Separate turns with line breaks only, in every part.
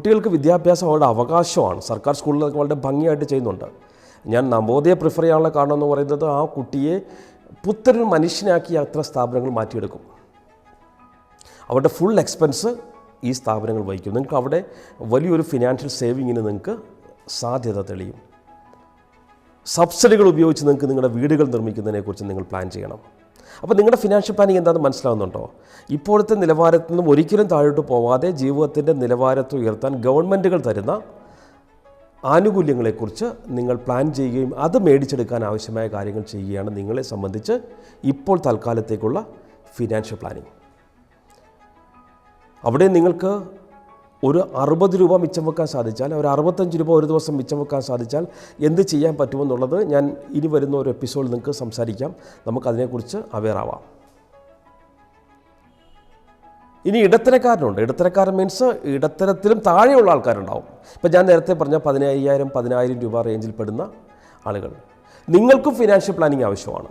കുട്ടികൾക്ക് വിദ്യാഭ്യാസം അവരുടെ അവകാശമാണ്. സർക്കാർ സ്കൂളിലൊക്കെ വളരെ ഭംഗിയായിട്ട് ചെയ്യുന്നുണ്ട്. ഞാൻ നവോദയ പ്രിഫർ ചെയ്യാനുള്ള കാരണം എന്ന് പറയുന്നത് ആ കുട്ടിയെ പുത്തനൊരു മനുഷ്യനാക്കി അത്ര സ്ഥാപനങ്ങൾ മാറ്റിയെടുക്കും. അവരുടെ ഫുൾ എക്സ്പെൻസ് ഈ സ്ഥാപനങ്ങൾ വഹിക്കും. നിങ്ങൾക്ക് അവിടെ വലിയൊരു ഫിനാൻഷ്യൽ സേവിങ്ങിന് നിങ്ങൾക്ക് സാധ്യത തെളിയും. സബ്സിഡികൾ ഉപയോഗിച്ച് നിങ്ങൾക്ക് നിങ്ങളുടെ വീടുകൾ നിർമ്മിക്കുന്നതിനെക്കുറിച്ച് നിങ്ങൾ പ്ലാൻ ചെയ്യണം. അപ്പോൾ നിങ്ങളുടെ ഫിനാൻഷ്യൽ പ്ലാനിങ് എന്താണെന്ന് മനസ്സിലാവുന്നുണ്ടോ? ഇപ്പോഴത്തെ നിലവാരത്തിൽ നിന്നും ഒരിക്കലും താഴോട്ട് പോവാതെ ജീവിതത്തിൻ്റെ നിലവാരത്തെ ഉയർത്താൻ ഗവൺമെൻറ്റുകൾ തരുന്ന ആനുകൂല്യങ്ങളെക്കുറിച്ച് നിങ്ങൾ പ്ലാൻ ചെയ്യുകയും അത് മേടിച്ചെടുക്കാൻ ആവശ്യമായ കാര്യങ്ങൾ ചെയ്യുകയാണ് നിങ്ങളെ സംബന്ധിച്ച് ഇപ്പോൾ തൽക്കാലത്തേക്കുള്ള ഫിനാൻഷ്യൽ പ്ലാനിങ്. അവിടെ നിങ്ങൾക്ക് ഒരു 60 രൂപ മിച്ചം വെക്കാൻ സാധിച്ചാൽ, ഒരു 65 രൂപ ഒരു ദിവസം മിച്ചം വെക്കാൻ സാധിച്ചാൽ എന്ത് ചെയ്യാൻ പറ്റുമെന്നുള്ളത് ഞാൻ ഇനി വരുന്ന ഒരു എപ്പിസോഡിൽ നിങ്ങൾക്ക് സംസാരിക്കാം. നമുക്കതിനെക്കുറിച്ച് അവെയർ ആവാം. ഇനി ഇടത്തരക്കാരനുണ്ട്. ഇടത്തരക്കാരൻ മീൻസ് ഇടത്തരത്തിലും താഴെയുള്ള ആൾക്കാരുണ്ടാവും. ഇപ്പം ഞാൻ നേരത്തെ പറഞ്ഞ 15,000 രൂപ റേഞ്ചിൽ പെടുന്ന ആളുകൾ. നിങ്ങൾക്കും ഫിനാൻഷ്യൽ പ്ലാനിങ് ആവശ്യമാണ്.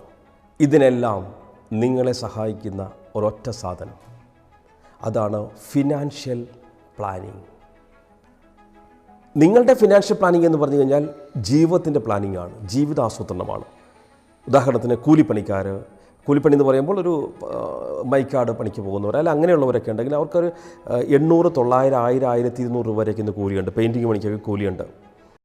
ഇതിനെല്ലാം നിങ്ങളെ സഹായിക്കുന്ന ഒരൊറ്റ സാധനം, അതാണ് ഫിനാൻഷ്യൽ പ്ലാനിങ്. നിങ്ങളുടെ ഫിനാൻഷ്യൽ പ്ലാനിങ് എന്ന് പറഞ്ഞു കഴിഞ്ഞാൽ ജീവിതത്തിൻ്റെ പ്ലാനിങ് ആണ്, ജീവിതാസൂത്രണമാണ്. ഉദാഹരണത്തിന് കൂലിപ്പണി എന്ന് പറയുമ്പോൾ ഒരു മൈക്കാട് പണിക്ക് പോകുന്നവർ അല്ല അങ്ങനെയുള്ളവരൊക്കെ ഉണ്ടെങ്കിൽ അവർക്കൊരു 800, 900, 1000, 1200 രൂപ വരെയൊക്കെ ഇന്ന് കൂലിയുണ്ട്. പെയിൻറ്റിങ് പണിക്കൊക്കെ കൂലിയുണ്ട്.